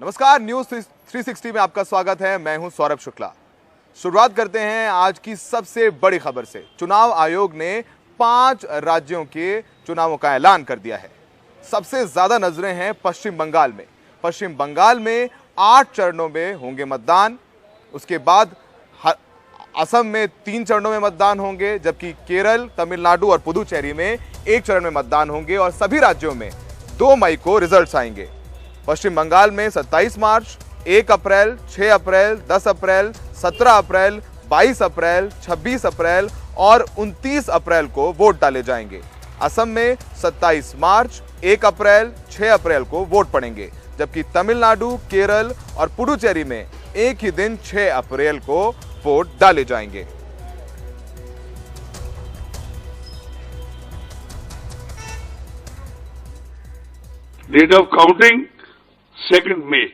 नमस्कार, न्यूज 360 में आपका स्वागत है। मैं हूं सौरभ शुक्ला। शुरुआत करते हैं आज की सबसे बड़ी खबर से। चुनाव आयोग ने 5 राज्यों के चुनावों का ऐलान कर दिया है। सबसे ज्यादा नजरें हैं पश्चिम बंगाल में। पश्चिम बंगाल में 8 चरणों में होंगे मतदान। उसके बाद असम में 3 चरणों में मतदान होंगे, जबकि केरल, तमिलनाडु और पुदुचेरी में 1 चरण में मतदान होंगे और सभी राज्यों में 2 मई को रिजल्ट्स आएंगे। पश्चिम बंगाल में 27 मार्च, 1 अप्रैल, 6 अप्रैल, 10 अप्रैल, 17 अप्रैल, 22 अप्रैल, 26 अप्रैल और 29 अप्रैल को वोट डाले जाएंगे। असम में 27 मार्च, 1 अप्रैल, 6 अप्रैल को वोट पड़ेंगे, जबकि तमिलनाडु, केरल और पुडुचेरी में एक ही दिन 6 अप्रैल को वोट डाले जाएंगे। Date of counting 2nd May.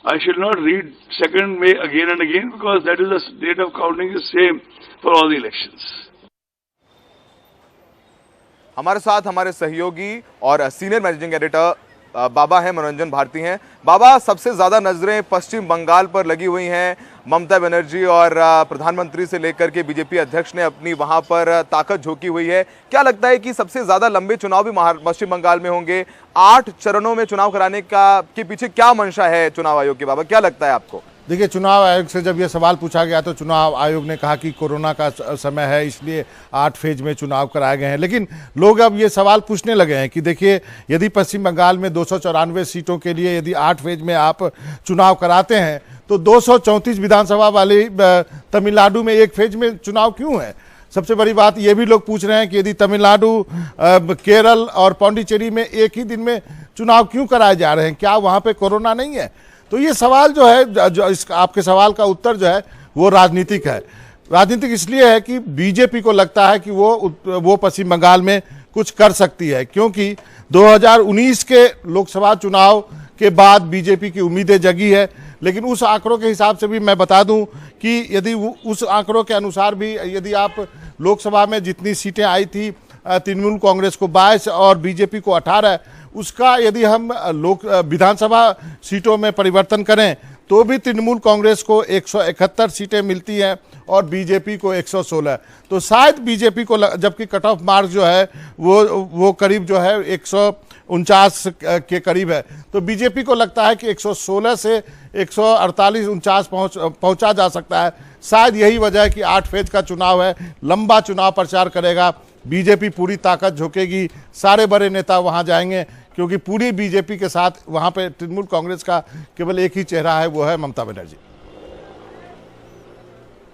I shall not read 2nd May again and again because that is the date of counting is same for all the elections. हमारे साथ हमारे सहयोगी और सीनियर मैनेजिंग एडिटर बाबा हैं, मनोरंजन भारती हैं। बाबा, सबसे ज्यादा नजरें पश्चिम बंगाल पर लगी हुई हैं। ममता बनर्जी और प्रधानमंत्री से लेकर के बीजेपी अध्यक्ष ने अपनी वहां पर ताकत झोंकी हुई है। क्या लगता है कि सबसे ज्यादा लंबे चुनाव भी पश्चिम बंगाल में होंगे? 8 चरणों में चुनाव कराने के पीछे क्या मंशा है चुनाव आयोग की? बाबा, क्या लगता है आपको? देखिए, चुनाव आयोग से जब यह सवाल पूछा गया तो चुनाव आयोग ने कहा कि कोरोना का समय है, इसलिए 8 फेज में चुनाव कराए गए हैं। लेकिन लोग अब ये सवाल पूछने लगे हैं कि देखिए, यदि पश्चिम बंगाल में 294 सीटों के लिए यदि 8 फेज में आप चुनाव कराते हैं तो 234 विधानसभा वाली तमिलनाडु में 1 फेज में चुनाव क्यों है? सबसे बड़ी बात ये भी लोग पूछ रहे हैं कि यदि तमिलनाडु, केरल और पौंडीचेरी में एक ही दिन में चुनाव क्यों कराए जा रहे हैं? क्या वहाँ पर कोरोना नहीं है? तो ये सवाल जो है, जो इस आपके सवाल का उत्तर जो है वो राजनीतिक है। राजनीतिक इसलिए है कि बीजेपी को लगता है कि वो पश्चिम बंगाल में कुछ कर सकती है, क्योंकि 2019 के लोकसभा चुनाव के बाद बीजेपी की उम्मीदें जगी है। लेकिन उस आंकड़ों के हिसाब से भी मैं बता दूं कि यदि उस आंकड़ों के अनुसार भी यदि आप लोकसभा में जितनी सीटें आई थी, तृणमूल कांग्रेस को 22 और बीजेपी को 18, उसका यदि हम विधानसभा सीटों में परिवर्तन करें तो भी तृणमूल कांग्रेस को 171 सीटें मिलती हैं और बीजेपी को 116। तो शायद बीजेपी को, जबकि कट ऑफ मार्क जो है वो करीब जो है 149 के करीब है, तो बीजेपी को लगता है कि 116 से 148 49 पहुंचा जा सकता है। शायद यही वजह है कि 8 फेज का चुनाव है, लंबा चुनाव प्रचार करेगा बीजेपी, पूरी ताकत झोंकेगी, सारे बड़े नेता वहां जाएंगे, क्योंकि पूरी बीजेपी के साथ वहां पे तृणमूल कांग्रेस का केवल एक ही चेहरा है, वो है ममता बनर्जी।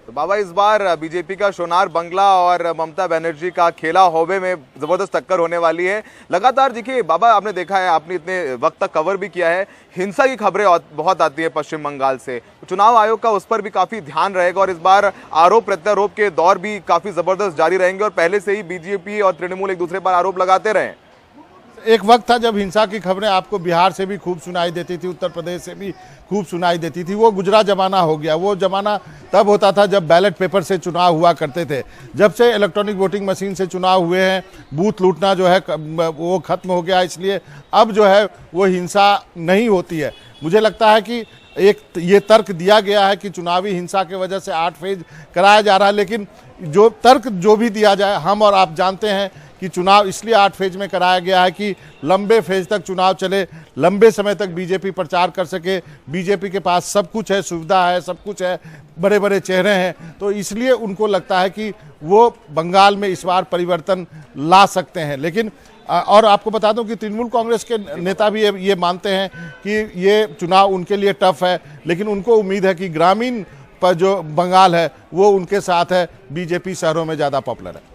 तो बाबा, इस बार बीजेपी का सोनार बंगला और ममता बनर्जी का खेला होवे में जबरदस्त टक्कर होने वाली है। लगातार देखिए बाबा, आपने देखा है, आपने इतने वक्त तक कवर भी किया है, हिंसा की खबरें बहुत आती है पश्चिम बंगाल से। चुनाव आयोग का उस पर भी काफी ध्यान रहेगा और इस बार आरोप प्रत्यारोप के दौर भी काफी जबरदस्त जारी रहेंगे और पहले से ही बीजेपी और तृणमूल एक दूसरे पर आरोप लगाते रहे। एक वक्त था जब हिंसा की खबरें आपको बिहार से भी खूब सुनाई देती थी, उत्तर प्रदेश से भी खूब सुनाई देती थी। वो गुजरा जमाना हो गया। वो जमाना तब होता था जब बैलेट पेपर से चुनाव हुआ करते थे। जब से इलेक्ट्रॉनिक वोटिंग मशीन से चुनाव हुए हैं, बूथ लूटना जो है वो खत्म हो गया, इसलिए अब जो है वो हिंसा नहीं होती है। मुझे लगता है कि एक ये तर्क दिया गया है कि चुनावी हिंसा की वजह से 8 फेज कराया जा रहा है, लेकिन जो तर्क जो भी दिया जाए, हम और आप जानते हैं कि चुनाव इसलिए 8 फेज में कराया गया है कि लंबे फेज तक चुनाव चले, लंबे समय तक बीजेपी प्रचार कर सके। बीजेपी के पास सब कुछ है, सुविधा है, सब कुछ है, बड़े बड़े चेहरे हैं, तो इसलिए उनको लगता है कि वो बंगाल में इस बार परिवर्तन ला सकते हैं। लेकिन और आपको बता दूं कि तृणमूल कांग्रेस के नेता भी ये मानते हैं कि ये चुनाव उनके लिए टफ है, लेकिन उनको उम्मीद है कि ग्रामीण पर जो बंगाल है वो उनके साथ है, बीजेपी शहरों में ज़्यादा पॉपुलर है।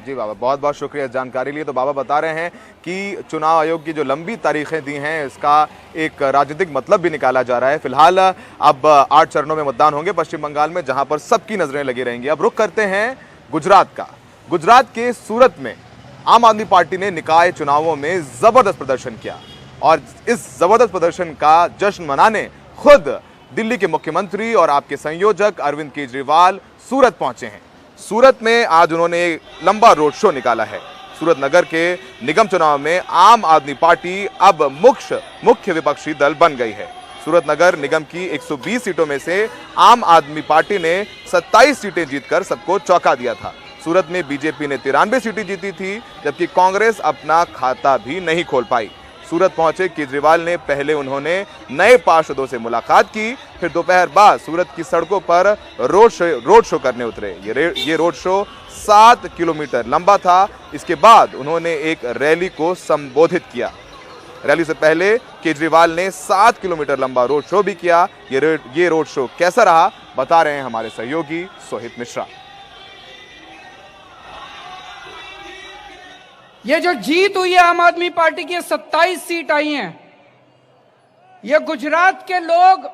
जी बाबा, बहुत बहुत शुक्रिया इस जानकारी लिए। तो बाबा बता रहे हैं कि चुनाव आयोग की जो लंबी तारीखें दी हैं, इसका एक राजनीतिक मतलब भी निकाला जा रहा है। फिलहाल अब 8 चरणों में मतदान होंगे पश्चिम बंगाल में, जहां पर सबकी नजरें लगी रहेंगी। अब रुख करते हैं गुजरात का। गुजरात के सूरत में आम आदमी पार्टी ने निकाय चुनावों में जबरदस्त प्रदर्शन किया और इस जबरदस्त प्रदर्शन का जश्न मनाने खुद दिल्ली के मुख्यमंत्री और आपके संयोजक अरविंद केजरीवाल सूरत पहुंचे हैं। सूरत में आज उन्होंने एक लंबा रोड शो निकाला है। सूरत नगर के निगम चुनाव में आम आदमी पार्टी अब मुख्य विपक्षी दल बन गई है। सूरत नगर निगम की 120 सीटों में से आम आदमी पार्टी ने 27 सीटें जीतकर सबको चौंका दिया था। सूरत में बीजेपी ने 93 सीटें जीती थी, जबकि कांग्रेस अपना खाता भी नहीं खोल पाई। सूरत पहुंचे केजरीवाल ने पहले उन्होंने नए पार्षदों से मुलाकात की, फिर दोपहर बाद सूरत की सड़कों पर रोड शो करने उतरे। ये रोड शो 7 किलोमीटर लंबा था। इसके बाद उन्होंने एक रैली को संबोधित किया। रैली से पहले केजरीवाल ने 7 किलोमीटर लंबा रोड शो भी किया। ये रोड शो कैसा रहा, बता रहे हैं हमारे सहयोगी सोहित मिश्रा। ये जो जीत हुई है आम आदमी पार्टी की, 27 सीट आई हैं, ये गुजरात के लोग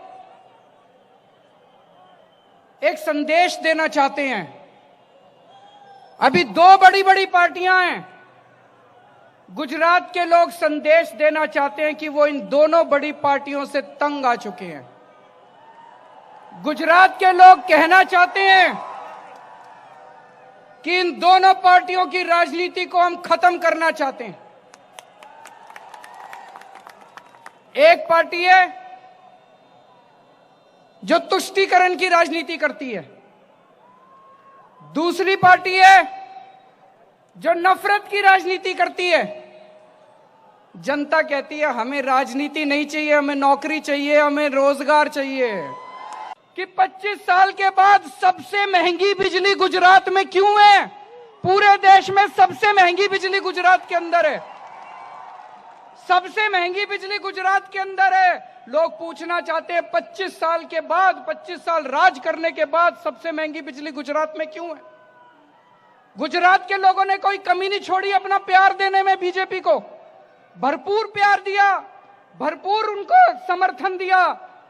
एक संदेश देना चाहते हैं। अभी 2 बड़ी पार्टियां हैं। गुजरात के लोग संदेश देना चाहते हैं कि वो इन दोनों बड़ी पार्टियों से तंग आ चुके हैं। गुजरात के लोग कहना चाहते हैं कि इन दोनों पार्टियों की राजनीति को हम खत्म करना चाहते हैं। एक पार्टी है जो तुष्टीकरण की राजनीति करती है, दूसरी पार्टी है जो नफरत की राजनीति करती है। जनता कहती है हमें राजनीति नहीं चाहिए, हमें नौकरी चाहिए, हमें रोजगार चाहिए। कि 25 साल के बाद सबसे महंगी बिजली गुजरात में क्यों है? पूरे देश में सबसे महंगी बिजली गुजरात के अंदर है। सबसे महंगी बिजली गुजरात के अंदर है। लोग पूछना चाहते हैं 25 साल के बाद, 25 साल राज करने के बाद सबसे महंगी बिजली गुजरात में क्यों है? गुजरात के लोगों ने कोई कमी नहीं छोड़ी अपना प्यार देने में। बीजेपी को भरपूर प्यार दिया, भरपूर उनको समर्थन दिया,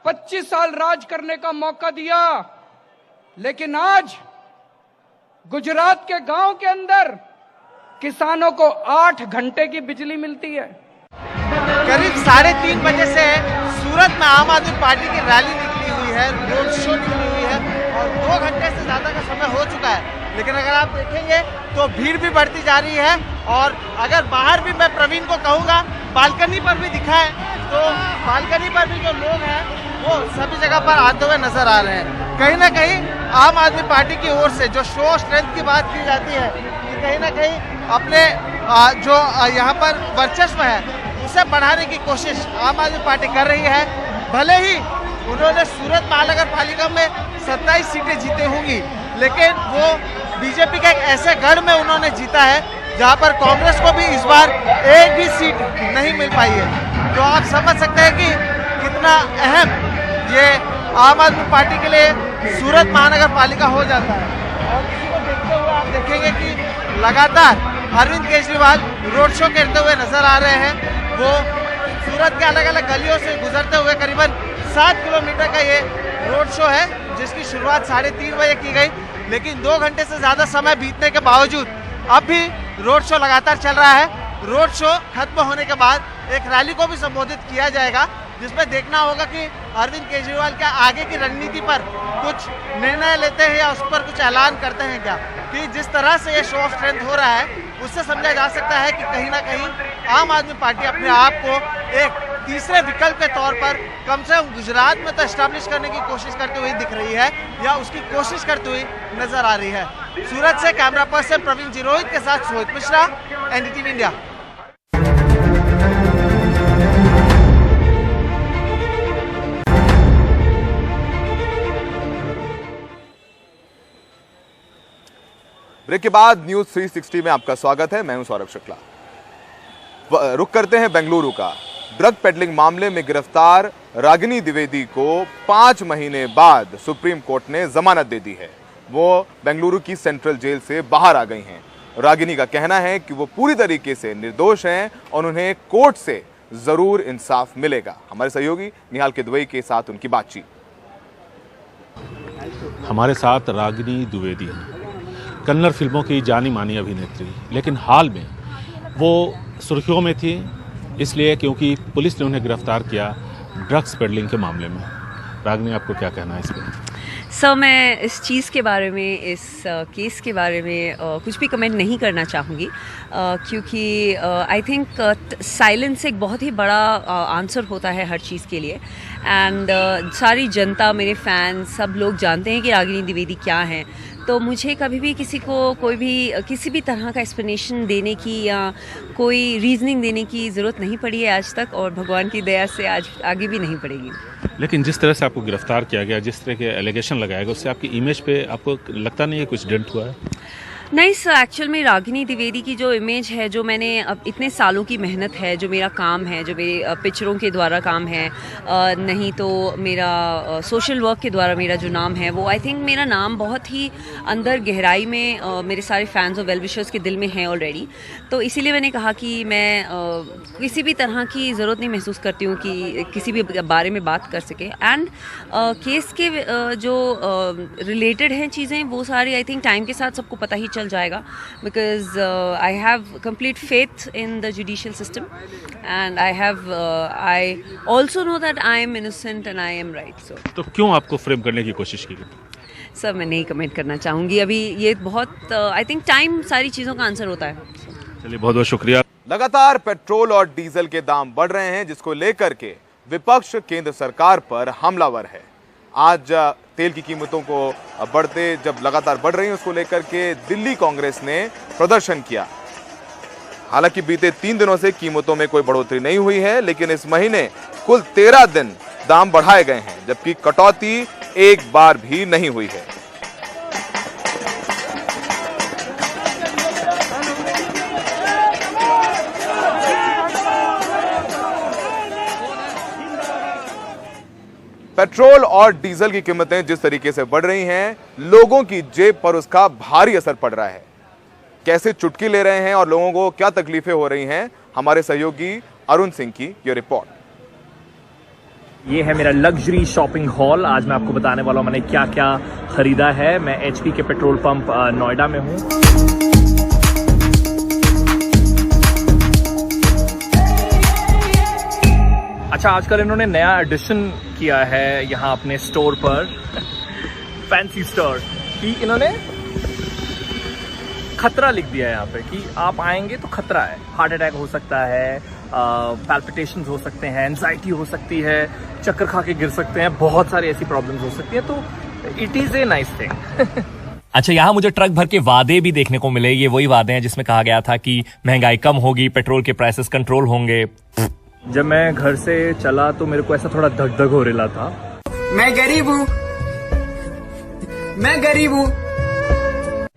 25 साल राज करने का मौका दिया। लेकिन आज गुजरात के गांव के अंदर किसानों को 8 घंटे की बिजली मिलती है। करीब 3:30 बजे से सूरत में आम आदमी पार्टी की रैली निकली हुई है, रोड शो निकली हुई है और 2 घंटे से ज्यादा का समय हो चुका है। लेकिन अगर आप देखेंगे तो भीड़ भी बढ़ती जा रही है। और अगर बाहर भी मैं प्रवीण को कहूँगा, बालकनी पर भी दिखा है, तो बालकनी पर भी जो लोग हैं वो सभी जगह पर आते हुए नजर आ रहे हैं। कहीं ना कहीं आम आदमी पार्टी की ओर से जो शो स्ट्रेंथ की बात की जाती है कि कहीं ना कहीं अपने जो यहाँ पर वर्चस्व है उसे बढ़ाने की कोशिश आम आदमी पार्टी कर रही है। भले ही उन्होंने सूरत महानगर पालिका में 27 सीटें जीती होंगी, लेकिन वो बीजेपी के एक ऐसे गढ़ में उन्होंने जीता है जहां पर कांग्रेस को भी इस बार एक भी सीट नहीं मिल पाई है। तो आप समझ सकते हैं कि कितना अहम ये आम आदमी पार्टी के लिए सूरत महानगर पालिका हो जाता है। और इसी को देखते हुए आप देखेंगे कि लगातार अरविंद केजरीवाल रोड शो करते हुए नजर आ रहे हैं। वो सूरत के अलग अलग गलियों से गुजरते हुए करीबन 7 किलोमीटर का ये रोड शो है, जिसकी शुरुआत 3:30 बजे की गई। लेकिन 2 घंटे से ज्यादा समय बीतने के बावजूद अब भी रोड शो लगातार चल रहा है। रोड शो खत्म होने के बाद एक रैली को भी संबोधित किया जाएगा, जिसमें देखना होगा कि अरविंद केजरीवाल क्या आगे की रणनीति पर कुछ निर्णय लेते हैं या उस पर कुछ ऐलान करते हैं क्या। कि जिस तरह से ये शो ऑफ स्ट्रेंथ हो रहा है उससे समझा जा सकता है कि कहीं ना कहीं आम आदमी पार्टी अपने आप को एक तीसरे विकल्प के तौर पर कम से कम गुजरात में तो एस्टैब्लिश करने की कोशिश करती हुई दिख रही है या उसकी कोशिश करती हुई नजर आ रही है। सूरत से कैमरा पर्सन प्रवीण जिरोहित के साथ Sohit Mishra, NDTV India. Break के बाद न्यूज 360 में आपका स्वागत है। मैं हूं सौरभ शुक्ला। रुक करते हैं बेंगलुरु का। ड्रग पेडलिंग मामले में गिरफ्तार रागिनी द्विवेदी को 5 महीने बाद सुप्रीम कोर्ट ने जमानत दे दी है। वो बेंगलुरु की सेंट्रल जेल से बाहर आ गई हैं। रागिनी का कहना है कि वो पूरी तरीके से निर्दोष हैं और उन्हें कोर्ट से जरूर इंसाफ मिलेगा। हमारे सहयोगी निहाल किदवई के साथ उनकी बातचीत। हमारे साथ रागिनी द्विवेदी हैं, कन्नड़ फिल्मों की जानी मानी अभिनेत्री, लेकिन हाल में वो सुर्खियों में थी इसलिए क्योंकि पुलिस ने उन्हें गिरफ्तार किया ड्रग्स पेडलिंग के मामले में। रागिनी, आपको क्या कहना है इस पर? सर मैं इस चीज़ के बारे में, इस केस के बारे में कुछ भी कमेंट नहीं करना चाहूँगी, क्योंकि आई थिंक साइलेंस एक बहुत ही बड़ा आंसर होता है हर चीज़ के लिए। एंड सारी जनता, मेरे फैंस, सब लोग जानते हैं कि रागिनी द्विवेदी क्या हैं। तो मुझे कभी भी किसी को किसी भी तरह का एक्सप्लेनेशन देने की या कोई रीजनिंग देने की ज़रूरत नहीं पड़ी है आज तक, और भगवान की दया से आज आगे भी नहीं पड़ेगी। लेकिन जिस तरह से आपको गिरफ्तार किया गया, जिस तरह के एलिगेशन लगाया गया, उससे आपकी इमेज पे आपको लगता नहीं है कुछ डेंट हुआ है? नहीं सर, एक्चुअल में रागिनी द्विवेदी की जो इमेज है, जो मैंने अब इतने सालों की मेहनत है, जो मेरा काम है, जो मेरे पिक्चरों के द्वारा काम है, नहीं तो मेरा सोशल वर्क के द्वारा मेरा जो नाम है, वो आई थिंक मेरा नाम बहुत ही अंदर गहराई में मेरे सारे फैंस और वेल विशर्स के दिल में है ऑलरेडी। तो इसीलिए मैंने कहा कि मैं किसी भी तरह की ज़रूरत नहीं महसूस करती हूँ कि किसी भी बारे में बात कर सके। एंड केस के जो रिलेटेड हैं चीज़ें, वो सारी आई थिंक टाइम के साथ सबको पता ही चल जाएगा, because I have complete faith in the judicial system and I also know that I am innocent and I am right. So तो क्यों आपको फ्रेम करने की कोशिश की गई? सर मैं नहीं कमेंट करना चाहूँगी अभी, ये बहुत आई थिंक टाइम सारी चीज़ों का आंसर होता है। चलिए, बहुत बहुत शुक्रिया। लगातार पेट्रोल और डीजल के दाम बढ़ रहे हैं, जिसको लेकर के विपक्ष केंद्र सरकार पर हमलावर है। आज तेल की कीमतों को बढ़ते जब लगातार बढ़ रही है, उसको लेकर के दिल्ली कांग्रेस ने प्रदर्शन किया। हालांकि बीते 3 दिनों से कीमतों में कोई बढ़ोतरी नहीं हुई है, लेकिन इस महीने कुल 13 दिन दाम बढ़ाए गए हैं, जबकि कटौती एक बार भी नहीं हुई है। पेट्रोल और डीजल की कीमतें जिस तरीके से बढ़ रही हैं, लोगों की जेब पर उसका भारी असर पड़ रहा है। कैसे चुटकी ले रहे हैं और लोगों को क्या तकलीफें हो रही हैं, हमारे सहयोगी अरुण सिंह की ये रिपोर्ट। ये है मेरा लग्जरी शॉपिंग हॉल। आज मैं आपको बताने वाला हूँ मैंने क्या क्या खरीदा है। मैं एचपी के पेट्रोल पंप नोएडा में हूँ। अच्छा, आजकल इन्होंने नया एडिशन किया है यहाँ अपने स्टोर पर फैंसी स्टोर, कि इन्होंने खतरा लिख दिया है यहाँ पे कि आप आएंगे तो खतरा है, हार्ट अटैक हो सकता है, पैल्पिटेशंस हो सकते हैं, एंजाइटी हो सकती है, चक्कर खा के गिर सकते हैं, बहुत सारी ऐसी प्रॉब्लम्स हो सकती है। तो it is a nice thing. अच्छा, यहाँ मुझे ट्रक भर के वादे भी देखने को मिले। ये वही वादे हैं जिसमें कहा गया था कि महंगाई कम होगी, पेट्रोल के प्राइसेस कंट्रोल होंगे। जब मैं घर से चला तो मेरे को ऐसा थोड़ा धक धक हो रहा था। मैं गरीब हूँ, मैं गरीब हूँ।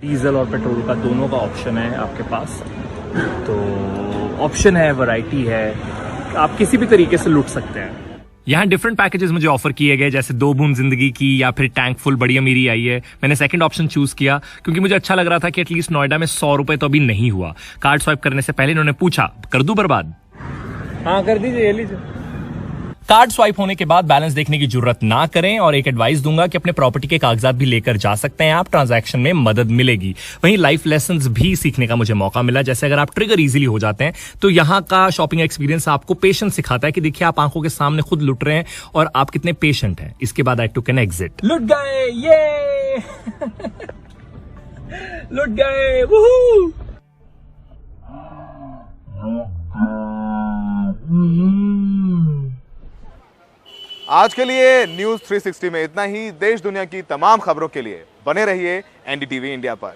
डीजल और पेट्रोल का दोनों का ऑप्शन है आपके पास, तो ऑप्शन है, वैरायटी है, आप किसी भी तरीके से लूट सकते हैं। यहाँ डिफरेंट पैकेजेस मुझे ऑफर किए गए, जैसे 2 बूंद जिंदगी की या फिर टैंक फुल बड़ी अमीरी आई है। मैंने सेकंड ऑप्शन चूज किया क्योंकि मुझे अच्छा लग रहा था कि एटलीस्ट नोएडा में 100 रुपए तो अभी नहीं हुआ। कार्ड स्वाइप करने से पहले इन्होंने पूछा, कर दूं बर्बाद? हाँ, कर दीजिए, ये लीजिए। कार्ड स्वाइप होने के बाद बैलेंस देखने की जरूरत ना करें, और एक एडवाइस दूंगा कि अपने प्रॉपर्टी के कागजात भी लेकर जा सकते हैं आप, ट्रांजैक्शन में मदद मिलेगी। वहीं लाइफ लेसन्स भी सीखने का मुझे मौका मिला, जैसे अगर आप ट्रिगर इजीली हो जाते हैं तो यहाँ का शॉपिंग एक्सपीरियंस आपको पेशेंस सिखाता है कि देखिए आप आंखों के सामने खुद लुट रहे हैं और आप कितने पेशेंट हैं। इसके बाद आई टुक एन एग्जिट। लुट गए, ये लुट गए, वूहू। आज के लिए न्यूज 360 में इतना ही। देश दुनिया की तमाम खबरों के लिए बने रहिए एनडीटीवी इंडिया पर।